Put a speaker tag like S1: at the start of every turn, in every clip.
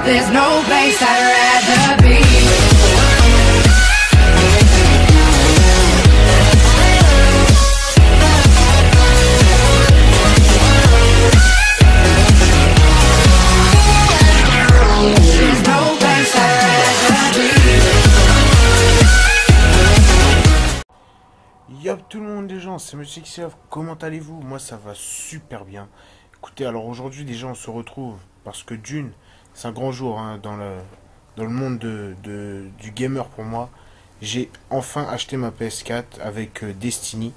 S1: There's no place I'd rather be. There's no place I'd rather be.
S2: Yop tout le monde les gens, c'est Monsieur XF, comment allez-vous? Moi ça va super bien. Écoutez, alors aujourd'hui les gens on se retrouve parce que d'une, c'est un grand jour hein, dans le monde du gamer pour moi. J'ai enfin acheté ma PS4 avec Destiny.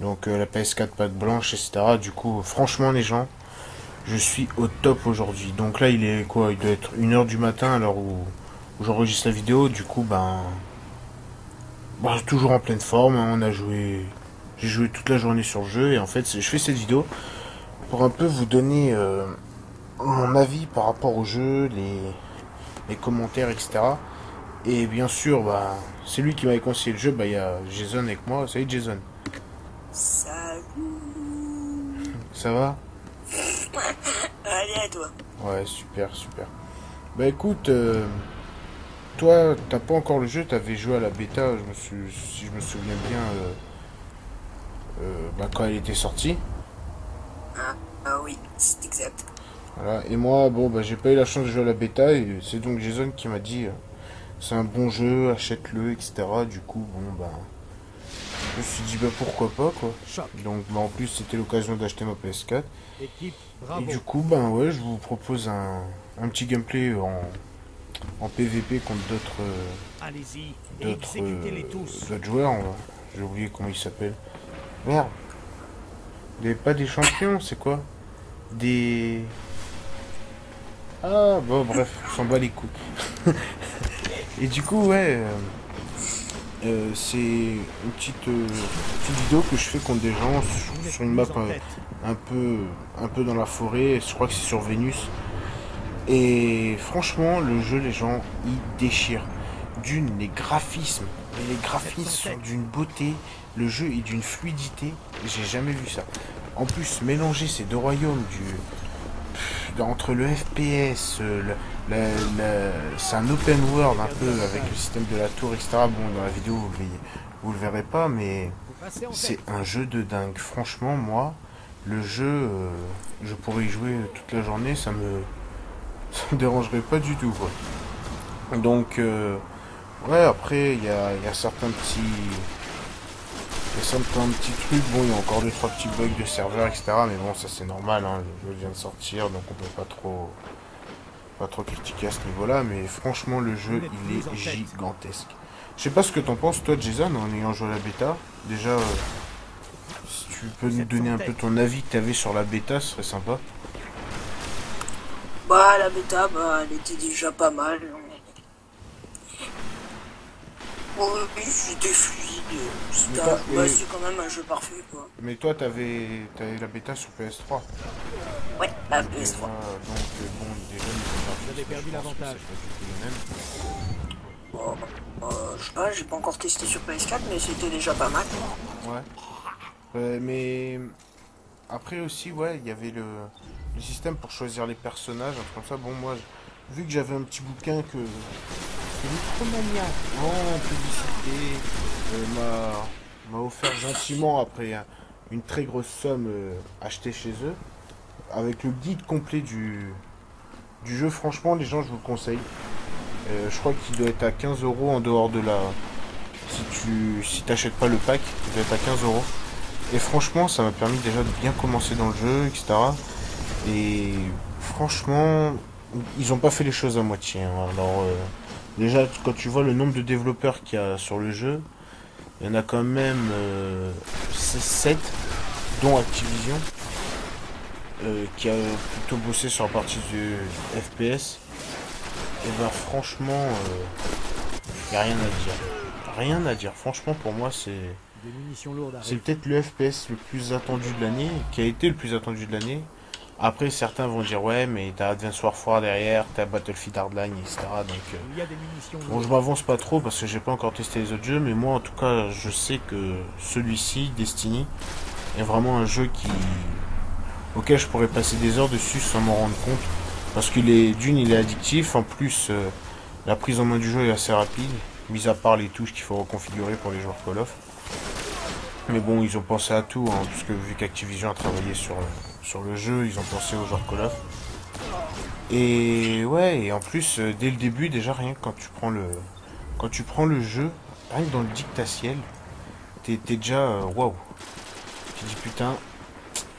S2: Donc la PS4 patte blanche, etc. Du coup, franchement les gens, je suis au top aujourd'hui. Donc là il est quoi? Il doit être 1h du matin à l'heure où j'enregistre la vidéo. Du coup, toujours en pleine forme, hein, j'ai joué toute la journée sur le jeu et en fait je fais cette vidéo pour un peu vous donner mon avis par rapport au jeu, les commentaires, etc. Et bien sûr, c'est lui qui m'avait conseillé le jeu, il y a Jason avec moi. Salut Jason.
S3: Salut.
S2: Ça va?
S3: Allez à toi.
S2: Ouais, super. Écoute, toi, t'as pas encore le jeu, t'avais joué à la bêta, si je me souviens bien, quand elle était sortie.
S3: Ah oui, c'est exact.
S2: Voilà, et moi, j'ai pas eu la chance de jouer à la bêta, et c'est donc Jason qui m'a dit, c'est un bon jeu, achète-le, etc. Du coup, je me suis dit, pourquoi pas, quoi. Donc, en plus, c'était l'occasion d'acheter ma PS4. Et du coup, ouais, je vous propose un petit gameplay en PVP contre d'autres joueurs. J'ai oublié comment ils s'appellent. Merde. Pas des champions, c'est quoi? Ah, bref, on s'en bat les couilles. Et du coup, ouais, c'est une petite vidéo que je fais contre des gens sur une map un peu dans la forêt. Je crois que c'est sur Vénus. Et franchement, le jeu, les gens, il déchire. Les graphismes sont d'une beauté. Le jeu est d'une fluidité. J'ai jamais vu ça. En plus, mélanger ces deux royaumes entre le FPS, c'est un open world un peu avec le système de la tour, etc. Bon, dans la vidéo, vous le verrez pas, mais c'est un jeu de dingue. Franchement, moi, le jeu, je pourrais y jouer toute la journée, ça me dérangerait pas du tout, quoi. Donc, ouais, après, il y a certains petits trucs, il y a encore 2-3 petits bugs de serveur, etc. Mais bon, ça c'est normal, hein, le jeu vient de sortir, donc on peut pas trop critiquer à ce niveau-là, mais franchement, le jeu, il est gigantesque. Je sais pas ce que t'en penses, toi, Jason, en ayant joué à la bêta. Déjà, si tu peux nous donner un peu ton avis que t'avais sur la bêta, ce serait sympa.
S3: La bêta, elle était déjà pas mal. Oui, c'était fluide. C'est quand même un jeu parfait, quoi.
S2: Mais toi, t'avais la bêta sur PS3.
S3: Ouais, la PS3.
S2: Déjà, déjà,
S4: J'ai perdu l'avantage.
S3: Je sais pas, j'ai pas encore testé sur PS4, mais c'était déjà pas mal.
S2: Ouais. Mais après aussi, ouais, il y avait le système pour choisir les personnages, un truc comme ça. Moi, vu que j'avais un petit bouquin que Micromania en publicité m'a offert gentiment après une très grosse somme achetée chez eux, avec le guide complet du jeu. Franchement, les gens, je vous le conseille. Je crois qu'il doit être à 15 € en dehors de la... Si t'achètes pas le pack, il doit être à 15 €. Et franchement, ça m'a permis déjà de bien commencer dans le jeu, etc. Et franchement, ils ont pas fait les choses à moitié. Hein. Alors, déjà, quand tu vois le nombre de développeurs qu'il y a sur le jeu, il y en a quand même 7, dont Activision, qui a plutôt bossé sur la partie du FPS. Et franchement, il n'y a rien à dire. Rien à dire. Franchement, pour moi, c'est peut-être le FPS le plus attendu de l'année, qui a été le plus attendu de l'année. Après, certains vont dire, ouais, mais t'as Advance Warfare derrière, t'as Battlefield Hardline, etc. Donc, je m'avance pas trop parce que j'ai pas encore testé les autres jeux, mais moi, en tout cas, je sais que celui-ci, Destiny, est vraiment un jeu auquel je pourrais passer des heures dessus sans m'en rendre compte. Parce qu'il il est addictif. En plus, la prise en main du jeu est assez rapide. Mis à part les touches qu'il faut reconfigurer pour les joueurs Call of. Mais bon, ils ont pensé à tout, hein, puisque vu qu'Activision a travaillé sur le jeu, ils ont pensé aux joueurs Call of. Et ouais, et en plus, dès le début, déjà rien que quand tu prends le jeu, rien que dans le dictatiel, t'es déjà waouh. Tu dis putain,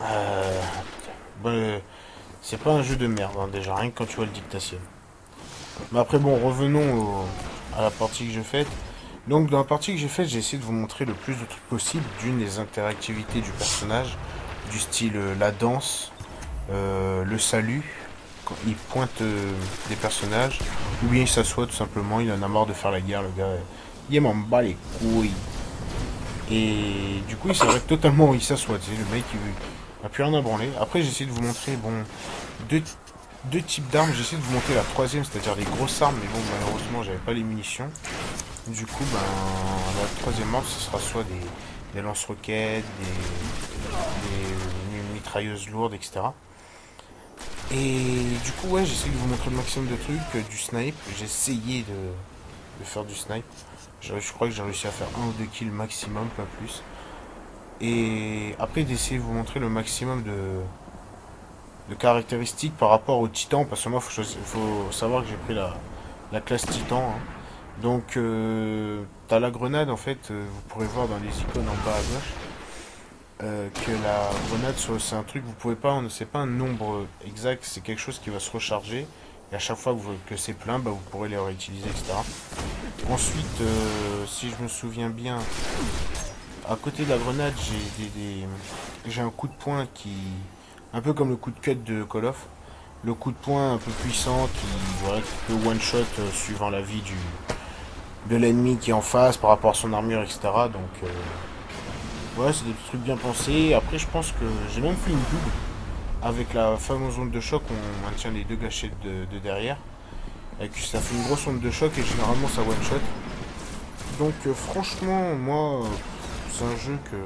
S2: bah, c'est pas un jeu de merde, hein, déjà rien que quand tu vois le dictatiel. Mais après bon, revenons à la partie que j'ai faite. Donc dans la partie que j'ai faite, j'ai essayé de vous montrer le plus de trucs possible, d'une des interactivités du personnage, du style la danse, le salut, quand il pointe des personnages, ou bien il s'assoit tout simplement, il en a marre de faire la guerre, le gars, il m'en bat les couilles. Et du coup il s'arrête totalement, il s'assoit, tu sais, le mec il a plus rien à branler. Après j'ai essayé de vous montrer, bon, deux types d'armes, j'ai essayé de vous montrer la troisième, c'est-à-dire les grosses armes, mais bon malheureusement j'avais pas les munitions. Du coup, ben, la troisième arme, ce sera soit des lance-roquettes, des mitrailleuses lourdes, etc. Et du coup, ouais, j'essaie de vous montrer le maximum de trucs, du snipe. J'ai essayé de faire du snipe. Je crois que j'ai réussi à faire 1 ou 2 kills maximum, pas plus. Et après, d'essayer de vous montrer le maximum de caractéristiques par rapport au titan, parce que moi, faut savoir que j'ai pris la classe titan, hein. Donc, t'as la grenade, en fait, vous pourrez voir dans les icônes en bas à gauche, que la grenade, c'est un truc, vous pouvez pas, c'est pas un nombre exact, c'est quelque chose qui va se recharger, et à chaque fois que c'est plein, bah, vous pourrez les réutiliser, etc. Ensuite, si je me souviens bien, à côté de la grenade, j'ai un coup de poing un peu comme le coup de cut de Call of, le coup de poing un peu puissant voilà, qui peut one-shot suivant la vie de l'ennemi qui est en face par rapport à son armure, etc. Donc, ouais, c'est des trucs bien pensés. Après, je pense que j'ai même fait une double avec la fameuse onde de choc. On maintient les deux gâchettes de derrière. Et que ça fait une grosse onde de choc et généralement ça one shot. Donc, franchement, moi, c'est un jeu que.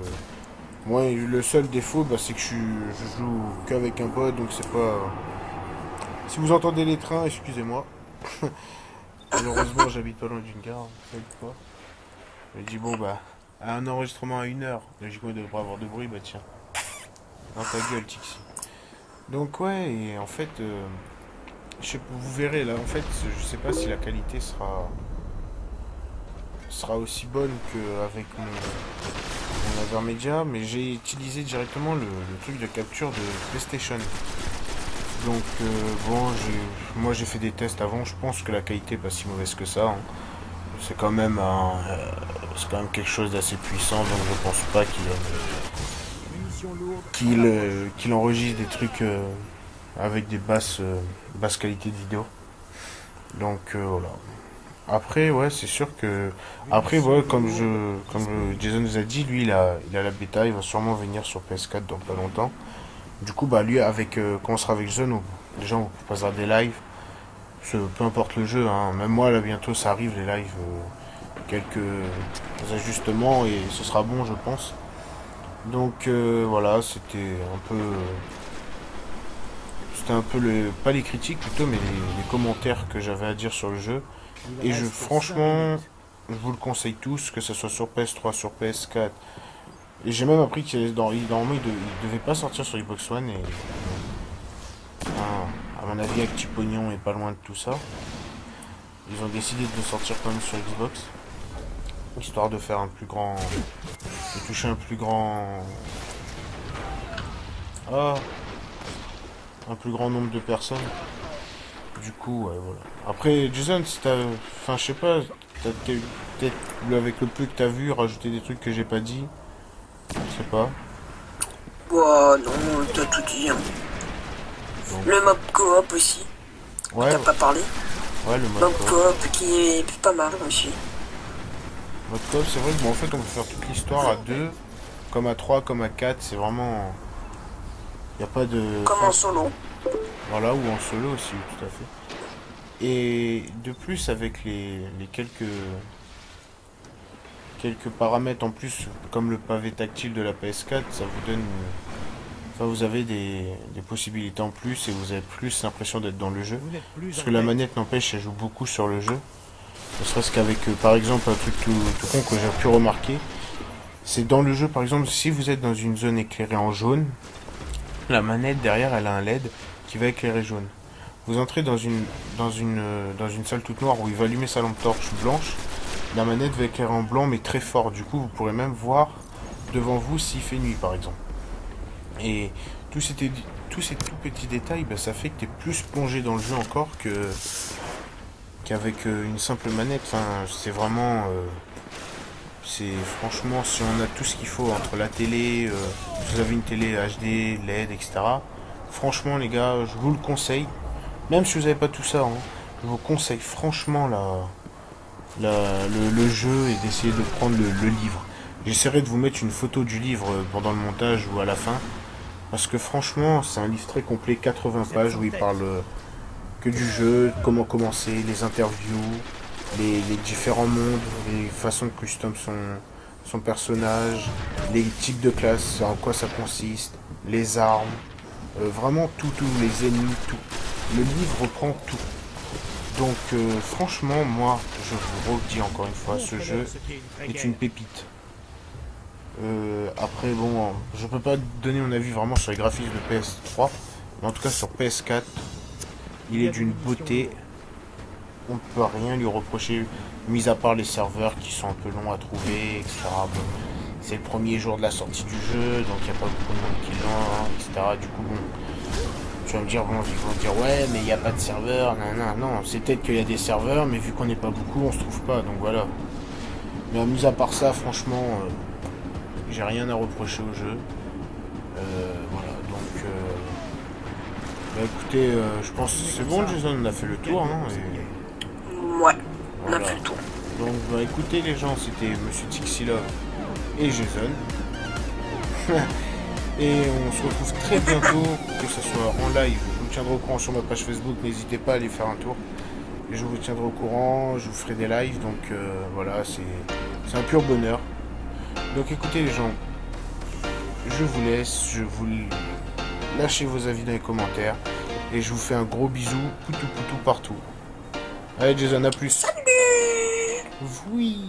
S2: Moi, le seul défaut, bah, c'est que je joue qu'avec un bot, donc c'est pas. Si vous entendez les trains, excusez-moi. Malheureusement, j'habite pas loin d'une gare. Je dis, bon, bah, à un enregistrement à 1 heure, logiquement, il devrait avoir de bruit, bah tiens. Dans ta gueule, Tixi. Donc, ouais, et en fait, vous verrez, là, en fait, je sais pas si la qualité sera aussi bonne qu'avec mon Avermedia, mais j'ai utilisé directement le truc de capture de PlayStation. Donc bon, moi j'ai fait des tests avant, je pense que la qualité n'est pas si mauvaise que ça, hein. C'est quand même quelque chose d'assez puissant, donc je pense pas qu'il enregistre des trucs avec des basses qualités de vidéo. Donc voilà. Après ouais, c'est sûr que après ouais, comme Jason nous a dit, lui il a la bêta, il va sûrement venir sur PS4 dans pas longtemps. Du coup, bah lui, quand on sera avec Zone, les gens vous passera des lives. Peu importe le jeu, hein. Même moi, là, bientôt, ça arrive, les lives. Quelques ajustements et ce sera bon, je pense. Donc, voilà, c'était un peu pas les critiques plutôt, mais les commentaires que j'avais à dire sur le jeu. Et franchement, je vous le conseille tous, que ce soit sur PS3, sur PS4. Et j'ai même appris qu'il normalement il devait pas sortir sur Xbox One et à mon avis avec petit pognon et pas loin de tout ça, ils ont décidé de le sortir quand même sur Xbox, histoire de faire de toucher un plus grand nombre de personnes. Du coup ouais, voilà. Après Jason, si enfin je sais pas, peut-être avec le peu que t'as vu rajouter des trucs que j'ai pas dit. Je sais pas.
S3: Bah non, t'as tout dit, hein.
S2: Donc,
S3: le mob coop aussi.
S2: Ouais.
S3: T'as pas parlé.
S2: Ouais, le
S3: mob coop qui est pas mal aussi.
S2: Mode coop, c'est vrai que bon, en fait on peut faire toute l'histoire à 2, comme à 3, comme à 4, c'est vraiment. Y a pas de.
S3: Comme en solo.
S2: Voilà, ou en solo aussi, tout à fait. Et de plus avec les quelques paramètres en plus, comme le pavé tactile de la PS4, ça Enfin, vous avez des possibilités en plus et vous avez plus l'impression d'être dans le jeu.
S4: Vous n'êtes plus
S2: Parce
S4: en
S2: que la
S4: paix.
S2: manette n'empêche, elle joue beaucoup sur le jeu. Ne serait-ce qu'avec, par exemple, un truc tout con que j'ai pu remarquer. C'est dans le jeu, par exemple, si vous êtes dans une zone éclairée en jaune, la manette derrière, elle a un LED qui va éclairer jaune. Vous entrez dans une salle toute noire où il va allumer sa lampe torche blanche. La manette va éclairer en blanc mais très fort. Du coup, vous pourrez même voir devant vous s'il fait nuit, par exemple. Et tous ces tout petits détails, bah, ça fait que tu es plus plongé dans le jeu encore qu'avec une simple manette. Enfin, c'est vraiment... c'est franchement, si on a tout ce qu'il faut entre la télé, si vous avez une télé HD, LED, etc. Franchement, les gars, je vous le conseille. Même si vous n'avez pas tout ça, hein, je vous conseille franchement le jeu et d'essayer de prendre le livre. J'essaierai de vous mettre une photo du livre pendant le montage ou à la fin. Parce que franchement, c'est un livre très complet, 80 pages, où il parle que du jeu, comment commencer, les interviews, les différents mondes, les façons de custom son personnage, les types de classes, en quoi ça consiste, les armes, vraiment tout, les ennemis, tout. Le livre reprend tout. Donc franchement, moi, je vous redis encore une fois, ce jeu est une pépite. Après, bon, je peux pas donner mon avis vraiment sur les graphismes de PS3, mais en tout cas sur PS4, il est d'une beauté. On ne peut rien lui reprocher, mis à part les serveurs qui sont un peu longs à trouver, etc. Bon, c'est le premier jour de la sortie du jeu, donc il n'y a pas beaucoup de monde qui l'ont, etc. Du coup, bon, tu vas me dire, bon, ils vont dire, ouais, mais il n'y a pas de serveur, non, c'est peut-être qu'il y a des serveurs, mais vu qu'on n'est pas beaucoup, on se trouve pas, donc voilà. Mais mis à part ça, franchement, j'ai rien à reprocher au jeu. Voilà, donc, bah, écoutez, je pense que c'est bon, Jason, on a fait le tour, hein,
S3: Ouais, on a
S2: voilà.
S3: fait le tour.
S2: Donc, bah, écoutez, les gens, c'était Monsieur Tixilov et Jason. Et on se retrouve très bientôt, que ce soit en live. Je vous tiendrai au courant sur ma page Facebook, n'hésitez pas à aller faire un tour. Et je vous tiendrai au courant, je vous ferai des lives, donc voilà, c'est un pur bonheur. Donc écoutez les gens, je vous laisse, lâchez vos avis dans les commentaires. Et je vous fais un gros bisou, poutou poutou partout. Allez Jason, à plus.
S3: Salut!
S2: Oui.